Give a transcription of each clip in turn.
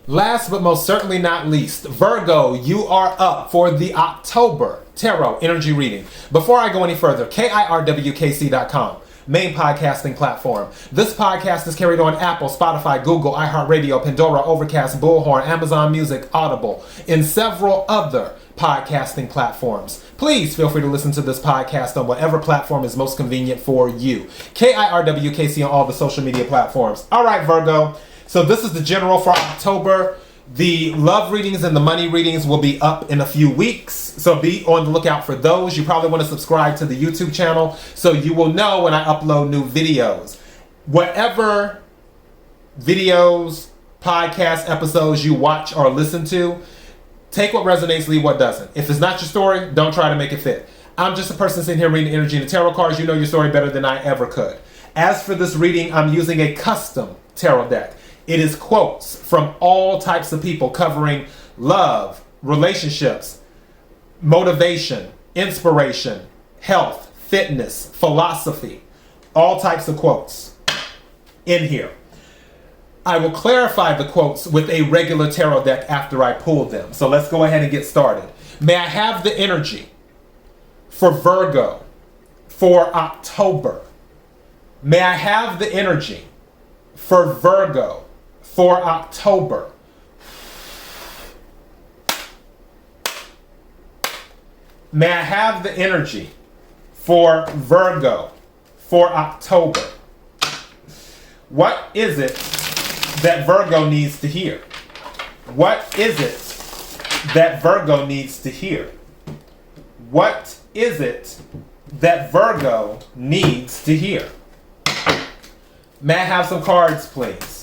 Last but most certainly not least, Virgo, you are up for the October Tarot Energy Reading. Before I go any further, KIRWKC.com, main podcasting platform. This podcast is carried on Apple, Spotify, Google, iHeartRadio, Pandora, Overcast, Bullhorn, Amazon Music, Audible, and several other podcasting platforms. Please feel free to listen to this podcast on whatever platform is most convenient for you. KIRWKC on all the social media platforms. All right, Virgo. So this is the general for October. The love readings and the money readings will be up in a few weeks, so be on the lookout for those. You probably want to subscribe to the YouTube channel so you will know when I upload new videos. Whatever videos, podcast episodes you watch or listen to, take what resonates, leave what doesn't. If it's not your story, don't try to make it fit. I'm just a person sitting here reading energy and the tarot cards. You know your story better than I ever could. As for this reading, I'm using a custom tarot deck. It is quotes from all types of people covering love, relationships, motivation, inspiration, health, fitness, philosophy, all types of quotes in here. I will clarify the quotes with a regular tarot deck after I pull them. So let's go ahead and get started. May I have the energy for Virgo for October? May I have the energy for Virgo for October? May I have the energy for Virgo for October? What is it that Virgo needs to hear? What is it that Virgo needs to hear? What is it that Virgo needs to hear? May I have some cards, please?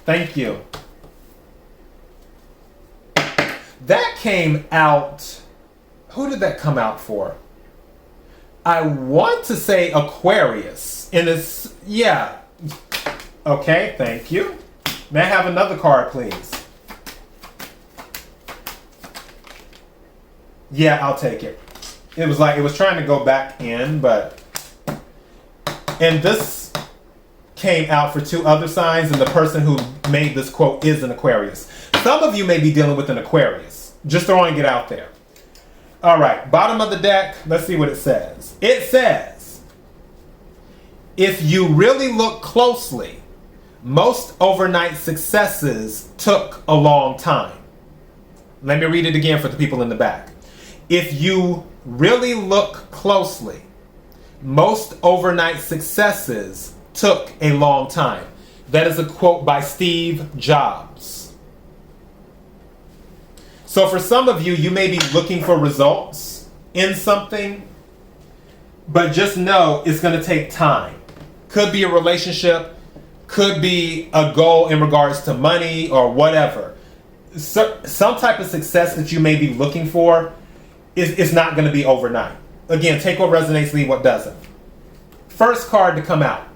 Thank you. That came out. Who did that come out for? I want to say Aquarius. And it's, yeah. Okay, thank you. May I have another card, please? Yeah, I'll take it. It was like, it was trying to go back in, but. And this came out for two other signs, and the person who made this quote is an Aquarius. Some of you may be dealing with an Aquarius. Just throwing it out there. All right, bottom of the deck, let's see what it says. It says, if you really look closely, most overnight successes took a long time. Let me read it again for the people in the back. If you really look closely, most overnight successes took a long time. That is a quote by Steve Jobs. So for some of you, you may be looking for results in something, but just know it's going to take time. Could be a relationship, could be a goal in regards to money or whatever. So, some type of success that you may be looking for is not going to be overnight. Again, take what resonates, leave what doesn't. First card to come out.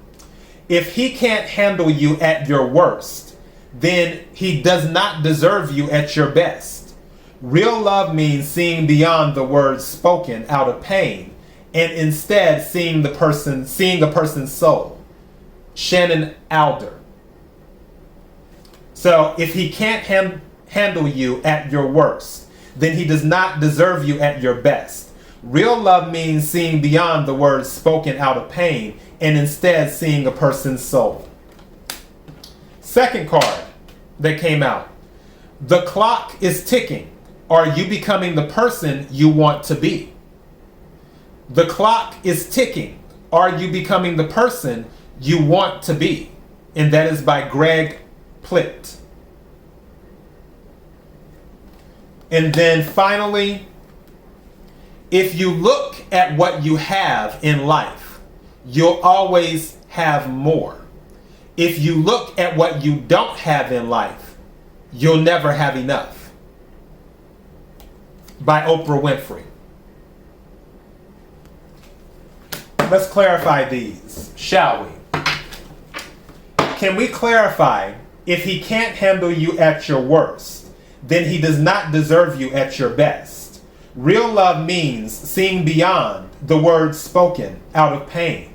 If he can't handle you at your worst, then he does not deserve you at your best. Real love means seeing beyond the words spoken out of pain and instead seeing a person's soul. Shannon Alder. So if he can't handle you at your worst, then he does not deserve you at your best. Real love means seeing beyond the words spoken out of pain and instead seeing a person's soul. Second card that came out. The clock is ticking. Are you becoming the person you want to be? The clock is ticking. Are you becoming the person you want to be? And that is by Greg Plitt. And then finally, if you look at what you have in life, you'll always have more. If you look at what you don't have in life, you'll never have enough. By Oprah Winfrey. Let's clarify these, shall we? Can we clarify, if he can't handle you at your worst, then he does not deserve you at your best. Real love means seeing beyond the words spoken out of pain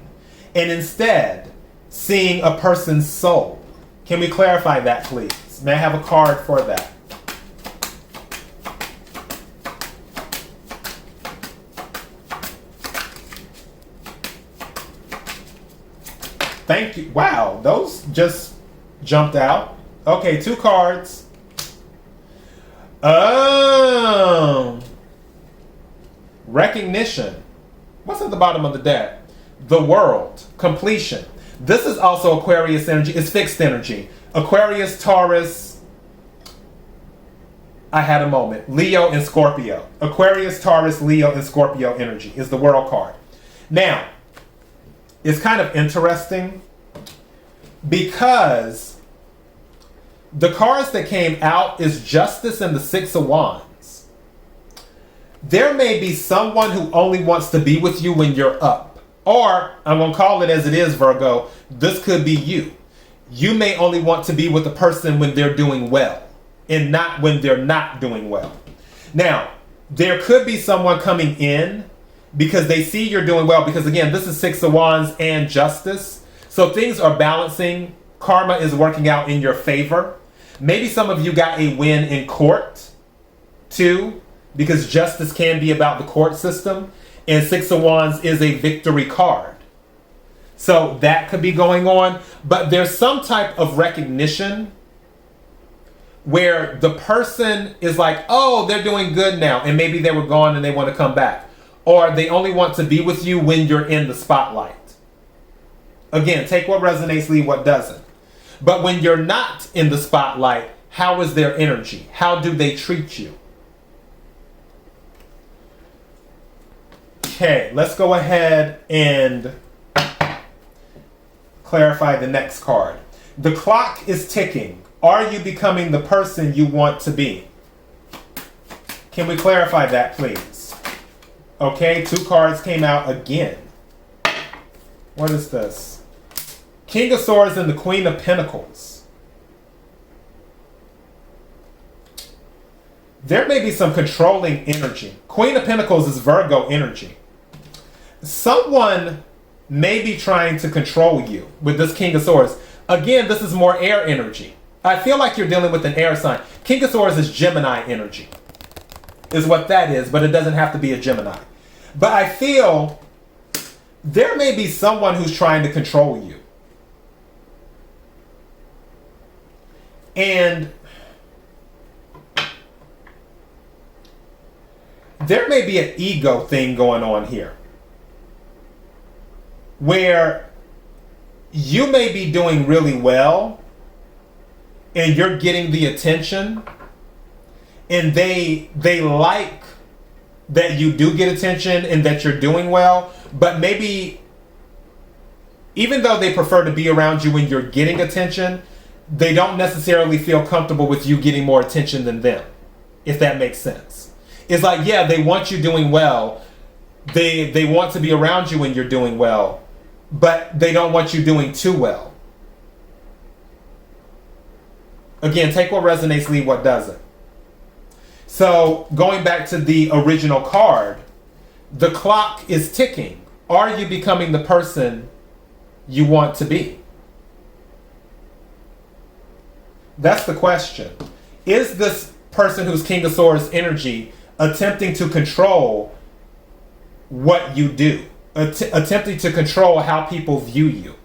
and instead seeing a person's soul. Can we clarify that, please? May I have a card for that? Thank you. Wow, those just jumped out. Okay, 2 cards. Recognition. What's at the bottom of the deck? The world. Completion. This is also Aquarius energy. It's fixed energy. Aquarius, Taurus. I had a moment. Leo and Scorpio. Aquarius, Taurus, Leo, and Scorpio energy is the world card. Now, it's kind of interesting because the cards that came out is Justice and the 6 of Wands. There may be someone who only wants to be with you when you're up. Or, I'm going to call it as it is, Virgo, this could be you. You may only want to be with a person when they're doing well and not when they're not doing well. Now, there could be someone coming in because they see you're doing well, because again, this is 6 of Wands and Justice. So things are balancing. Karma is working out in your favor. Maybe some of you got a win in court too, because Justice can be about the court system, and 6 of Wands is a victory card. So that could be going on, but there's some type of recognition where the person is like, oh, they're doing good now, and maybe they were gone and they want to come back. Or they only want to be with you when you're in the spotlight. Again, take what resonates, leave what doesn't. But when you're not in the spotlight, how is their energy? How do they treat you? Okay, let's go ahead and clarify the next card. The clock is ticking. Are you becoming the person you want to be? Can we clarify that, please? Okay, 2 cards came out again. What is this? King of Swords and the Queen of Pentacles. There may be some controlling energy. Queen of Pentacles is Virgo energy. Someone may be trying to control you with this King of Swords. Again, this is more air energy. I feel like you're dealing with an air sign. King of Swords is Gemini energy, is what that is, but it doesn't have to be a Gemini. But I feel there may be someone who's trying to control you. And there may be an ego thing going on here, where you may be doing really well and you're getting the attention, and they like that you do get attention and that you're doing well, but maybe even though they prefer to be around you when you're getting attention, they don't necessarily feel comfortable with you getting more attention than them, if that makes sense. It's like, yeah, they want you doing well. They want to be around you when you're doing well, but they don't want you doing too well. Again, take what resonates, leave what doesn't. So going back to the original card, the clock is ticking. Are you becoming the person you want to be? That's the question. Is this person who's King of Swords energy attempting to control what you do? Attempting to control how people view you?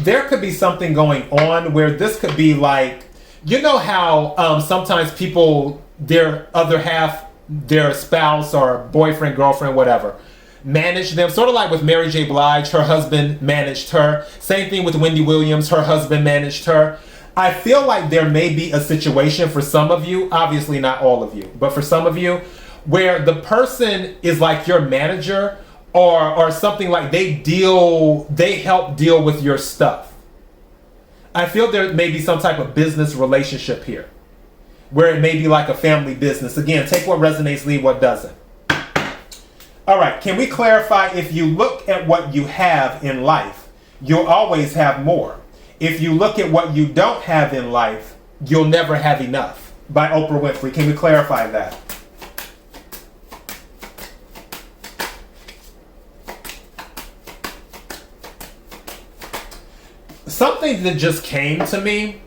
There could be something going on where this could be like, you know how sometimes people, their other half, their spouse or boyfriend, girlfriend, whatever, manage them, sort of like with Mary J. Blige, her husband managed her. Same thing with Wendy Williams, her husband managed her. I feel like there may be a situation for some of you, obviously not all of you, but for some of you, where the person is like your manager, or something like they help deal with your stuff. I feel there may be some type of business relationship here, where it may be like a family business. Again, take what resonates, leave what doesn't. All right, can we clarify, if you look at what you have in life, you'll always have more. If you look at what you don't have in life, you'll never have enough. by Oprah Winfrey. Can we clarify that? Something that just came to me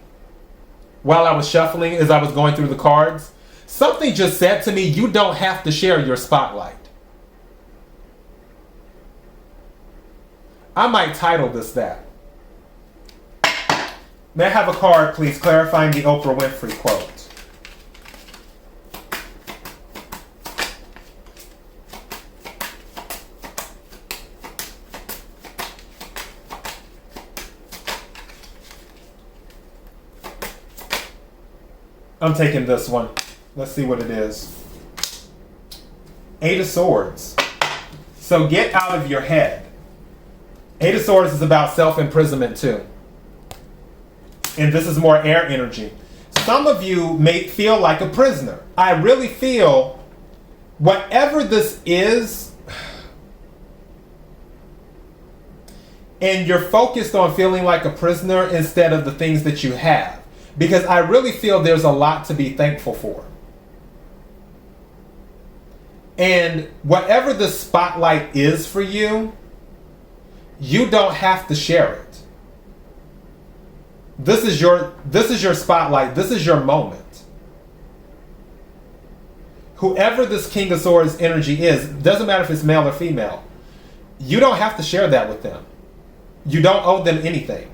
while I was shuffling as I was going through the cards, something just said to me, you don't have to share your spotlight. I might title this that. May I have a card, please, clarifying the Oprah Winfrey quote? I'm taking this one. Let's see what it is. 8 of Swords. So get out of your head. 8 of Swords is about self-imprisonment too. And this is more air energy. Some of you may feel like a prisoner. I really feel whatever this is, and you're focused on feeling like a prisoner instead of the things that you have. Because I really feel there's a lot to be thankful for. And whatever the spotlight is for you, you don't have to share it. This is your spotlight. This is your moment. Whoever this King of Swords energy is, doesn't matter if it's male or female, you don't have to share that with them. You don't owe them anything.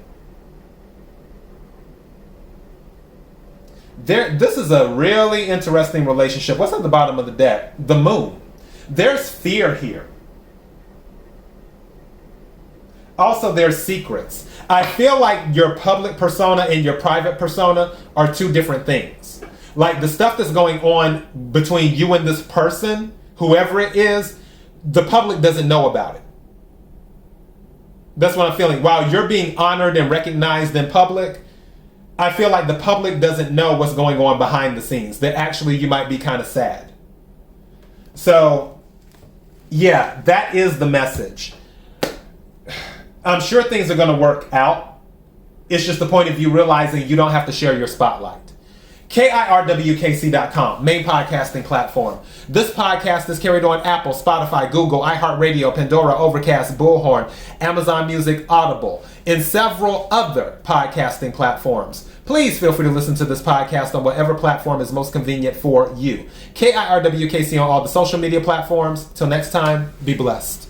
This is a really interesting relationship. What's at the bottom of the deck? The Moon. There's fear here. Also, there's secrets. I feel like your public persona and your private persona are two different things. Like the stuff that's going on between you and this person, whoever it is, the public doesn't know about it. That's what I'm feeling. While you're being honored and recognized in public, I feel like the public doesn't know what's going on behind the scenes. That actually you might be kind of sad. So, yeah, that is the message. I'm sure things are going to work out. It's just the point of you realizing you don't have to share your spotlight. KIRWKC.com, main podcasting platform. This podcast is carried on Apple, Spotify, Google, iHeartRadio, Pandora, Overcast, Bullhorn, Amazon Music, Audible, and several other podcasting platforms. Please feel free to listen to this podcast on whatever platform is most convenient for you. KIRWKC on all the social media platforms. Till next time, be blessed.